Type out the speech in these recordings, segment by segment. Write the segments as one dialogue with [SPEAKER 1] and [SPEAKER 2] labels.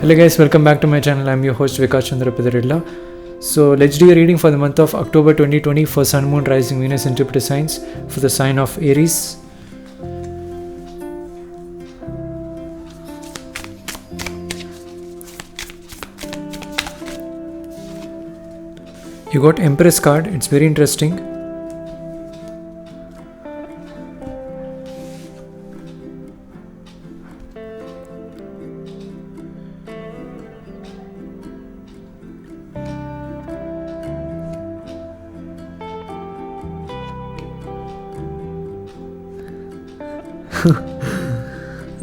[SPEAKER 1] Hello guys, welcome back to my channel. I'm your host Vikas Chandra Pidarilla. So let's do a reading for the month of October 2020 for Sun, Moon, Rising, Venus and Jupiter signs for the sign of Aries. You got Empress card. It's very interesting.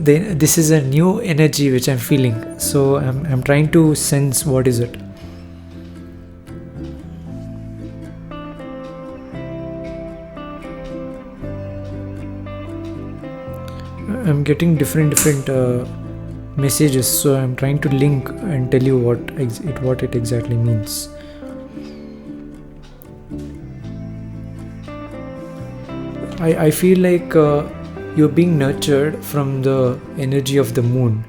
[SPEAKER 1] This is a new energy which I'm feeling, so I'm trying to sense what is it. I'm getting different messages, so I'm trying to link and tell you what it exactly means. I feel like you're being nurtured from the energy of the moon.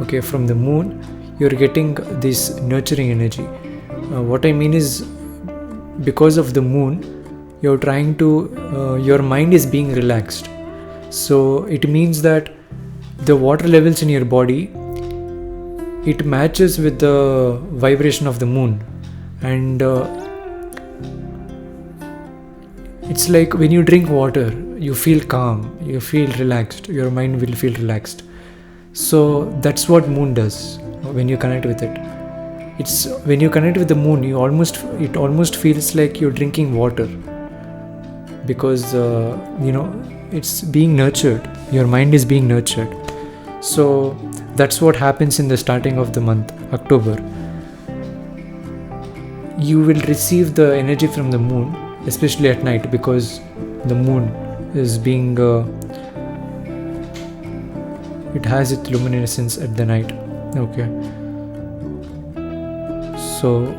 [SPEAKER 1] Okay, from the moon you're getting this nurturing energy. What I mean is, because of the moon you're trying to your mind is being relaxed. So it means that the water levels in your body, it matches with the vibration of the moon, and it's like when you drink water, you feel calm, you feel relaxed, your mind will feel relaxed. So that's what moon does when you connect with it. It's when you connect with the moon, it almost feels like you're drinking water, because it's being nurtured. Your mind is being nurtured. So that's what happens in the starting of the month, October. You will receive the energy from the moon, especially at night, because the moon is being it has its luminescence at the night. Okay, so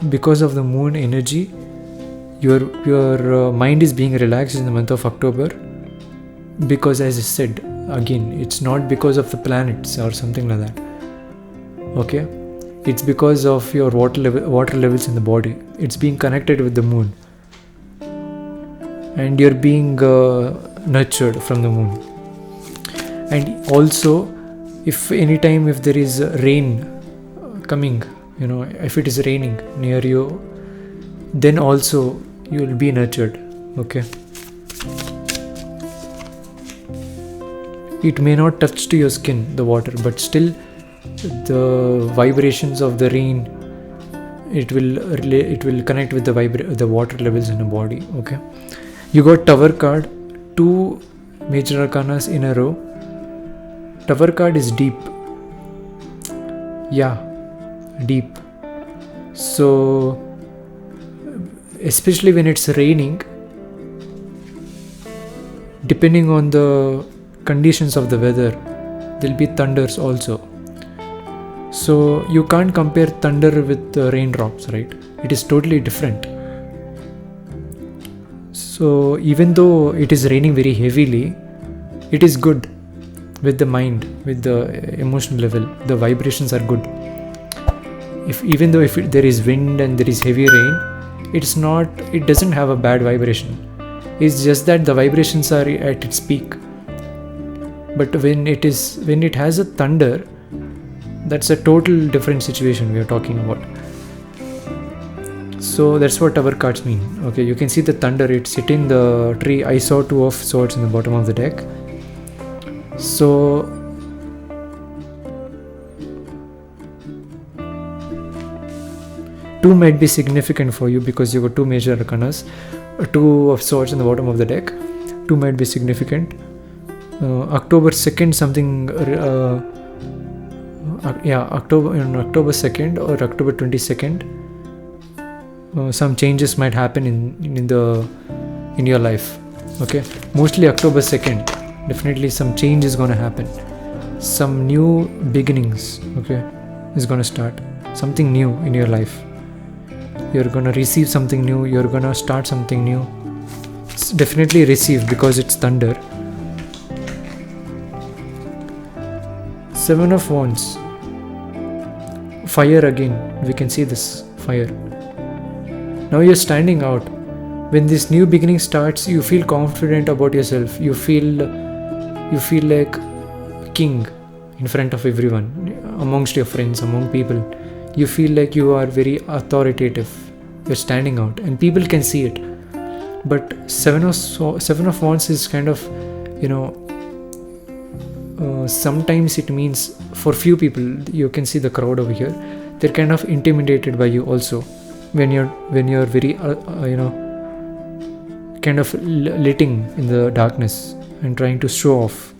[SPEAKER 1] because of the moon energy, your mind is being relaxed in the month of October, because, as I said again, it's not because of the planets or something like that. Okay, it's because of your water levels in the body. It's being connected with the moon, and you're being nurtured from the moon. And also, if there is rain coming, if it is raining near you, then also you will be nurtured. Okay, it may not touch to your skin, the water, but still the vibrations of the rain, it will connect with the water levels in the body. Okay, you got Tower card, 2 major arcanas in a row. Tower card is deep. Yeah, deep. So especially when it's raining, depending on the conditions of the weather, there'll be thunders also. So you can't compare thunder with raindrops, right? It is totally different. So even though it is raining very heavily, it is good with the mind, with the emotional level. The vibrations are good. Even though there is wind and there is heavy rain, it doesn't have a bad vibration. It's just that the vibrations are at its peak. But when it has a thunder, that's a total different situation we are talking about. So that's what Tower cards mean. Okay, you can see the thunder, it's hitting the tree. I saw 2 of swords in the bottom of the deck. So two might be significant for you, because you got 2 major arcanas, 2 of swords in the bottom of the deck. 2 might be significant. October 2nd something, October 2nd or October 22nd, some changes might happen in your life. Okay, mostly October 2nd, definitely some change is going to happen. Some new beginnings, okay, is going to start. Something new in your life. You're going to receive something new. You're going to start something new. Definitely receive, because it's thunder. 7 of Wands. fire again. We can see this fire. Now you're standing out. When this new beginning starts, you feel confident about yourself. You feel like king in front of everyone, amongst your friends, among people. You feel like you are very authoritative. You're standing out, and people can see it. But Seven of Wands is kind of, sometimes it means, for few people, you can see the crowd over here, they're kind of intimidated by you also, when you're very kind of litting in the darkness and trying to show off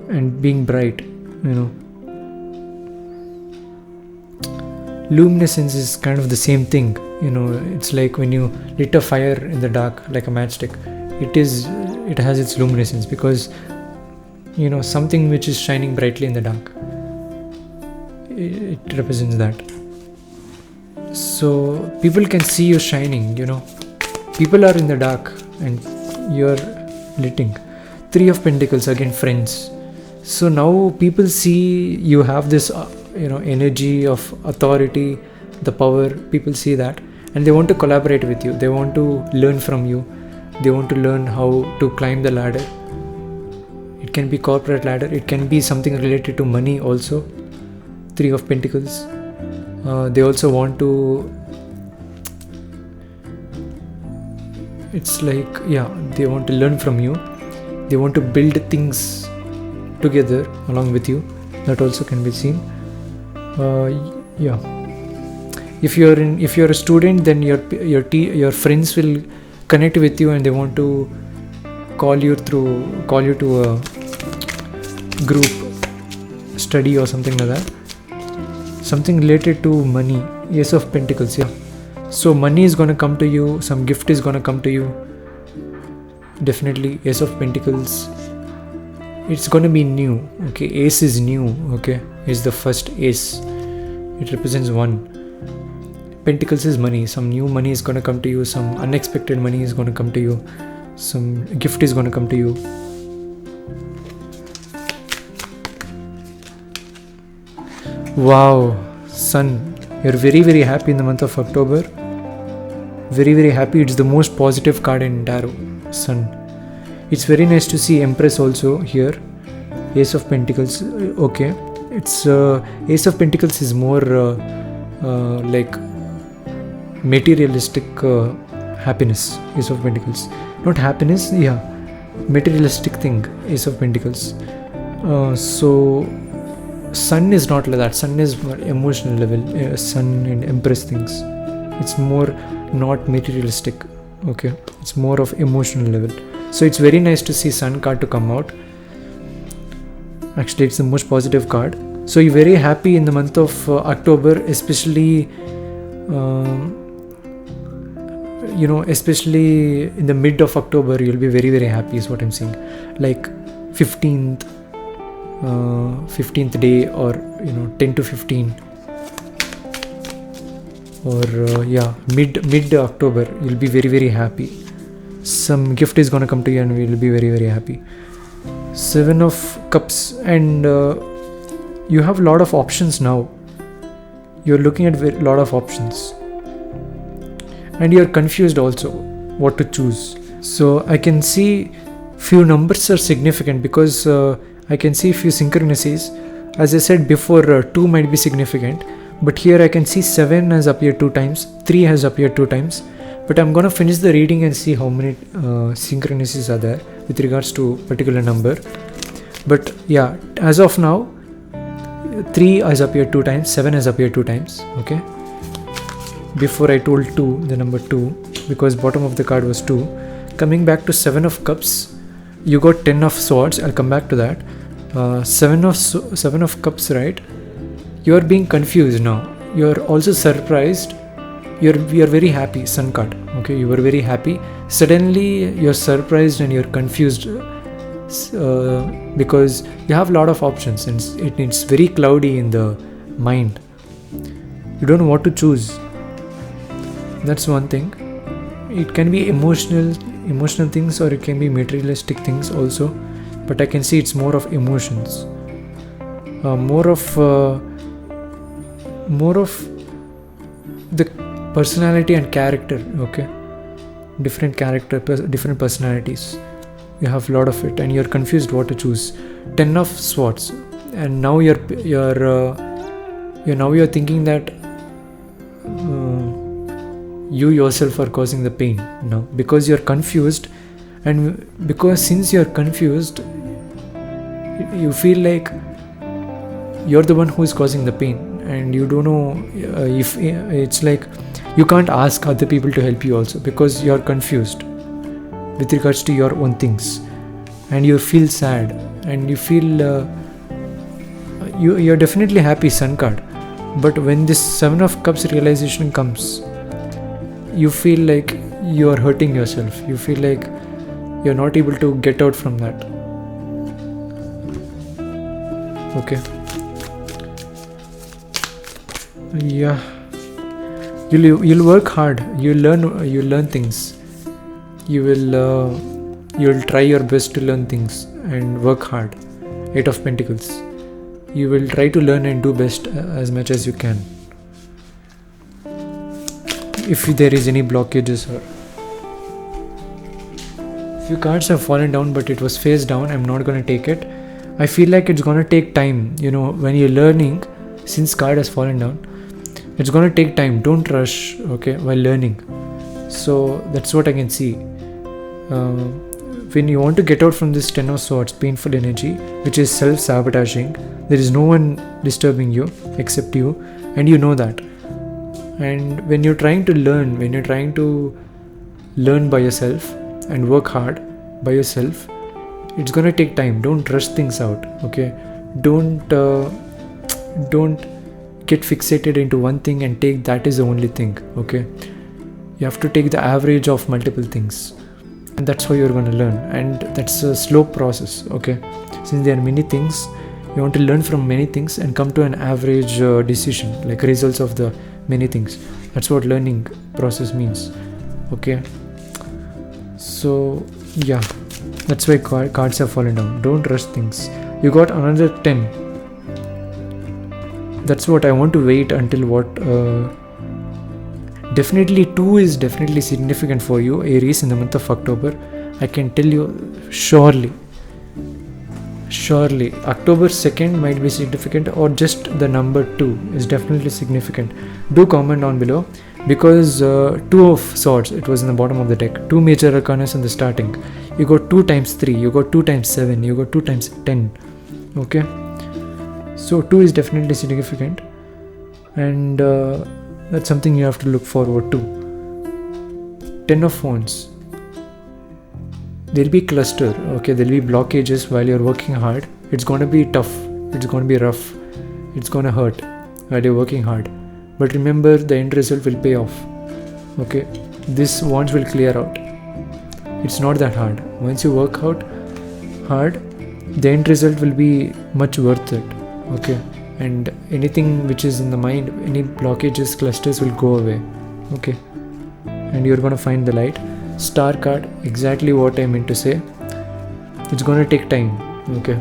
[SPEAKER 1] and being bright. Luminescence is kind of the same thing. It's like when you lit a fire in the dark like a matchstick. It has its luminescence because something which is shining brightly in the dark, it represents that. So people can see you shining. People are in the dark and you're litting. 3 of Pentacles, again friends. So now people see you have this energy of authority, the power. People see that and they want to collaborate with you. They want to learn from you. They want to learn how to climb the ladder. It can be corporate ladder, it can be something related to money also. 3 of Pentacles. They also want to, it's like, they want to learn from you. They want to build things together along with you. That also can be seen. If you're a student, then your friends will connect with you and they want to call you to a group study or something like that. Something related to money. Ace of Pentacles. So money is going to come to you. Some gift is going to come to you. Definitely Ace of Pentacles. It's going to be new. Okay, Ace is new. Okay, is the first ace. It represents 1. Pentacles is money. Some new money is going to come to you. Some unexpected money is going to come to you. Some gift is going to come to you. Wow, Sun, you're very, very happy in the month of October. Very, very happy. It's the most positive card in tarot, Sun. It's very nice to see Empress also here. Ace of Pentacles. Okay, it's Ace of Pentacles is more like materialistic happiness. Ace of Pentacles, not happiness. Materialistic thing. Ace of Pentacles. So Sun is not like that. Sun is more emotional level. Sun and Empress things. It's more not materialistic. Okay, it's more of emotional level. So it's very nice to see Sun card to come out. Actually, it's the most positive card. So you're very happy in the month of October, especially especially in the mid of October, you'll be very, very happy is what I'm saying. Like 15th day, or 10 to 15, or mid October, you'll be very, very happy. Some gift is gonna come to you and you'll be very, very happy. 7 of Cups, and you have a lot of options now. You're looking at a lot of options and you're confused also what to choose. So I can see few numbers are significant because I can see few synchronicities. As I said before, 2 might be significant, but here I can see 7 has appeared 2 times, 3 has appeared 2 times. But I'm gonna finish the reading and see how many synchronicities are there with regards to particular number. But as of now, 3 has appeared 2 times, 7 has appeared 2 times. Okay. Before I told 2, the number 2, because bottom of the card was 2. Coming back to 7 of Cups, you got 10 of Swords. I'll come back to that. 7 of Cups, right? You're being confused now. You're also surprised. You're very happy. Sun card. Okay, you were very happy. Suddenly you're surprised and you're confused because you have a lot of options and it's very cloudy in the mind. You don't know what to choose. That's one thing. It can be emotional things, or it can be materialistic things also, but I can see it's more of emotions, more of more of the personality and character. Okay, different character, different personalities. You have a lot of it, and you're confused what to choose. 10 of Swords, and now you're thinking that you yourself are causing the pain now because you're confused, and because since you're confused, you feel like you're the one who is causing the pain, and you don't know if it's like you can't ask other people to help you also because you're confused with regards to your own things, and you feel sad, and you feel you're definitely happy, Sun card. But when this 7 of Cups realization comes, you feel like you are hurting yourself. You feel like you're not able to get out from that. Okay. Yeah. You'll work hard. You'll learn things. You'll try your best to learn things and work hard. 8 of Pentacles. You will try to learn and do best as much as you can. If there is any blockages, or few cards have fallen down, but it was face down. I'm not going to take it. I feel like it's going to take time. When you're learning, since card has fallen down, it's going to take time. Don't rush, okay, while learning. So that's what I can see. When you want to get out from this 10 of Swords, painful energy, which is self-sabotaging, there is no one disturbing you except you, and you know that. And when you're trying to learn, by yourself and work hard by yourself, it's gonna take time. Don't rush things out, okay? Don't get fixated into one thing and take that is the only thing, okay? You have to take the average of multiple things, and that's how you're gonna learn. And that's a slow process, okay? Since there are many things, you want to learn from many things and come to an average decision, like results of the many things. That's what learning process means, okay? So yeah, that's why cards have fallen down. Don't rush things. You got another 10. That's what I want to wait until what definitely 2 is definitely significant for you, Aries, in the month of October. I can tell you surely October 2nd might be significant, or just the number 2 is definitely significant. Do comment down below, because 2 of Swords, it was in the bottom of the deck. 2 major arcanas in the starting. You got 2 times 3, you got 2 times 7, you got 2 times 10, okay? So 2 is definitely significant, and that's something you have to look forward to. 10 of Wands. There'll be cluster, okay? There'll be blockages while you're working hard. It's gonna be tough. It's gonna be rough. It's gonna hurt while you're working hard. But remember, the end result will pay off, okay? This Wands will clear out. It's not that hard. Once you work out hard, the end result will be much worth it, okay? And anything which is in the mind, any blockages, clusters will go away, okay? And you're gonna find the light. Star card, exactly what I meant to say. It's gonna take time, okay?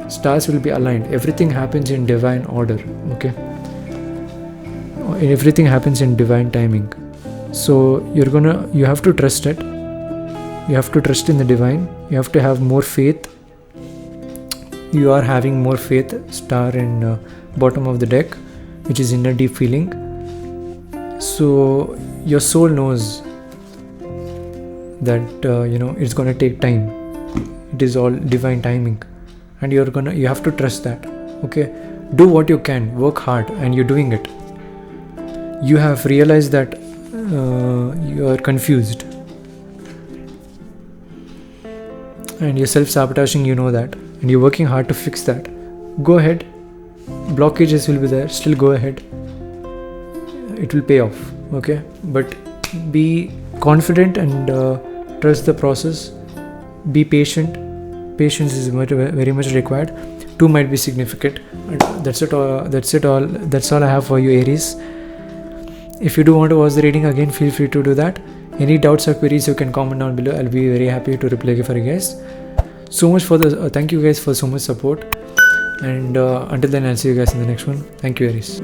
[SPEAKER 1] Stars will be aligned. Everything happens in divine order, okay? Everything happens in divine timing. So you have to trust it. You have to trust in the divine. You have to have more faith. You are having more faith. Star in bottom of the deck, which is inner deep feeling. So your soul knows that it's gonna take time. It is all divine timing, and you have to trust that, okay? Do what you can, work hard, and you're doing it. You have realized that you are confused and you're self-sabotaging, you know that, and you're working hard to fix that. Go ahead. Blockages will be there, still go ahead. It will pay off, okay? But be confident and trust the process. Be patient. Patience is very much required. 2 might be significant. That's all I have for you, Aries. If you do want to watch the reading again, feel free to do that. Any doubts or queries, you can comment down below. I'll be very happy to reply for you guys. So much for the thank you guys for so much support, and until then, I'll see you guys in the next one. Thank you, Aries.